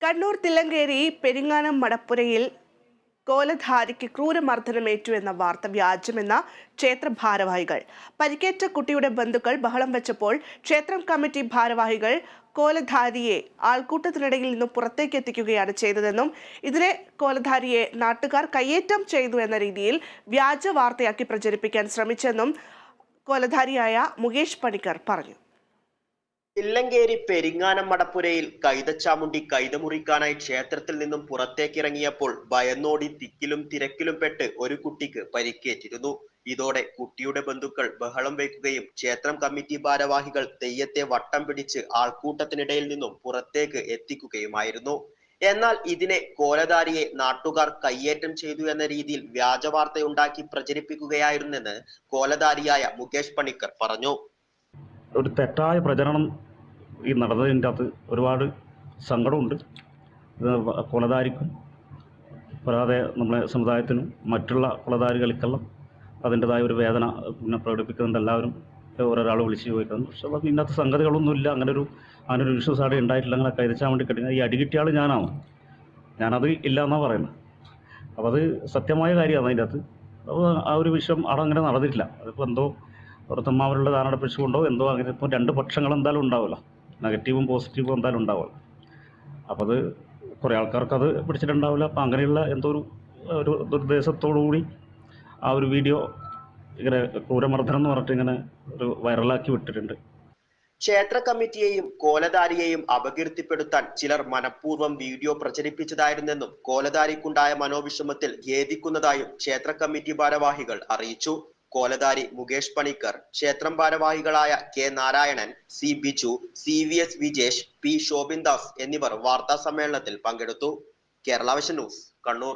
കണ്ണൂർ തില്ലങ്കേരി പെരിങ്ങാനം മടപ്പുരയിൽ കോലധാരിക്ക് ക്രൂരമർദ്ദനമേറ്റു എന്ന വാർത്ത വ്യാജമെന്ന ക്ഷേത്ര ഭാരവാഹികൾ. പരിക്കേറ്റ കുട്ടിയുടെ ബന്ധുക്കൾ ബഹളം വെച്ചപ്പോൾ ക്ഷേത്രം കമ്മിറ്റി ഭാരവാഹികൾ കോലധാരിയെ ആൾക്കൂട്ടത്തിനിടയിൽ നിന്നും പുറത്തേക്ക് എത്തിക്കുകയാണ് ചെയ്തതെന്നും ഇതിനെ കോലധാരിയെ നാട്ടുകാർ കയ്യേറ്റം ചെയ്തു എന്ന രീതിയിൽ വ്യാജ വാർത്തയാക്കി പ്രചരിപ്പിക്കാൻ ശ്രമിച്ചെന്നും കോലധാരിയായ മുകേഷ് പണിക്കർ പറഞ്ഞു. തില്ലങ്കേരി പെരിങ്ങാനം മടപ്പുരയിൽ കൈതച്ചാമുണ്ടി കൈതമുറിക്കാനായി ക്ഷേത്രത്തിൽ നിന്നും പുറത്തേക്കിറങ്ങിയപ്പോൾ ഭയന്നോടി തിക്കിലും തിരക്കിലും പെട്ട് ഒരു കുട്ടിക്ക് പരിക്കേറ്റിരുന്നു. ഇതോടെ കുട്ടിയുടെ ബന്ധുക്കൾ ബഹളം വയ്ക്കുകയും ക്ഷേത്രം കമ്മിറ്റി ഭാരവാഹികൾ തെയ്യത്തെ വട്ടം പിടിച്ച് ആൾക്കൂട്ടത്തിനിടയിൽ നിന്നും പുറത്തേക്ക് എത്തിക്കുകയുമായിരുന്നു. എന്നാൽ ഇതിനെ കോലധാരിയെ നാട്ടുകാർ കയ്യേറ്റം ചെയ്തു എന്ന രീതിയിൽ വ്യാജവാർത്തയുണ്ടാക്കി പ്രചരിപ്പിക്കുകയായിരുന്നെന്ന് കോലധാരിയായ മുകേഷ് പണിക്കർ പറഞ്ഞു. ഒരു തെറ്റായ പ്രചരണം ഈ നടന്നതിൻ്റെ അകത്ത് ഒരുപാട് സങ്കടമുണ്ട്. കൊലധാരിക്കും വരാതെ നമ്മുടെ സമുദായത്തിനും മറ്റുള്ള കൊലധാരികൾക്കെല്ലാം അതിൻ്റെതായ ഒരു വേദന പ്രകടിപ്പിക്കുന്നുണ്ട്. എല്ലാവരും ഓരോരാൾ വിളിച്ച് ചോദിക്കുന്നു. പക്ഷെ അത് ഇന്നത്തെ സംഗതികളൊന്നുമില്ല. അങ്ങനൊരു ഇഷ്യൂസ് അവിടെ ഉണ്ടായിട്ടില്ല. അങ്ങനെ കൈതച്ചാൻ വേണ്ടി കിട്ടുക ഈ അടികിട്ടിയ ആൾ ഞാനത് ഇല്ല എന്നാണ് പറയുന്നത്. അപ്പോൾ അത് സത്യമായ കാര്യമാണ്. അതിൻ്റെ അകത്ത് അപ്പോൾ ആ ഒരു വിഷയം അവിടെ അങ്ങനെ നടന്നിട്ടില്ല. അതിപ്പോൾ എന്തോ പുറത്തമ്മാവരുടെ ധാരണപ്പിച്ചുകൊണ്ടോ എന്തോ അങ്ങനെ ഇപ്പോൾ രണ്ട് പക്ഷങ്ങൾ എന്തായാലും ഉണ്ടാവില്ല, നെഗറ്റീവും പോസിറ്റീവും എന്തായാലും ഉണ്ടാവില്ല. അപ്പോൾ അത് കുറേ ആൾക്കാർക്ക് അത് പിടിച്ചിട്ടുണ്ടാവില്ല. അപ്പോൾ അങ്ങനെയുള്ള എന്തോ ഒരു നിർദ്ദേശത്തോടു കൂടി ആ ഒരു വീഡിയോ ഇങ്ങനെ ക്രൂരമർദ്ദനം എന്ന് പറഞ്ഞിട്ട് ഇങ്ങനെ ഒരു വൈറലാക്കി വിട്ടിട്ടുണ്ട്. ക്ഷേത്ര കമ്മിറ്റിയെയും കോലധാരിയെയും അപകീർത്തിപ്പെടുത്താൻ ചിലർ മനഃപൂർവ്വം വീഡിയോ പ്രചരിപ്പിച്ചതായിരുന്നെന്നും കോലധാരിക്കുണ്ടായ മനോവിഷമത്തിൽ ഖേദിക്കുന്നതായും ക്ഷേത്ര കമ്മിറ്റി ഭാരവാഹികൾ അറിയിച്ചു. കോലധാരി മുകേഷ് പണിക്കർ, ക്ഷേത്രം ഭാരവാഹികളായ കെ നാരായണൻ, സി ബിജു, CVS വിജേഷ്, പി ശോഭിൻദാസ് എന്നിവർ വാർത്താ സമ്മേളനത്തിൽ പങ്കെടുത്തു. Kerala vision news, Kannur.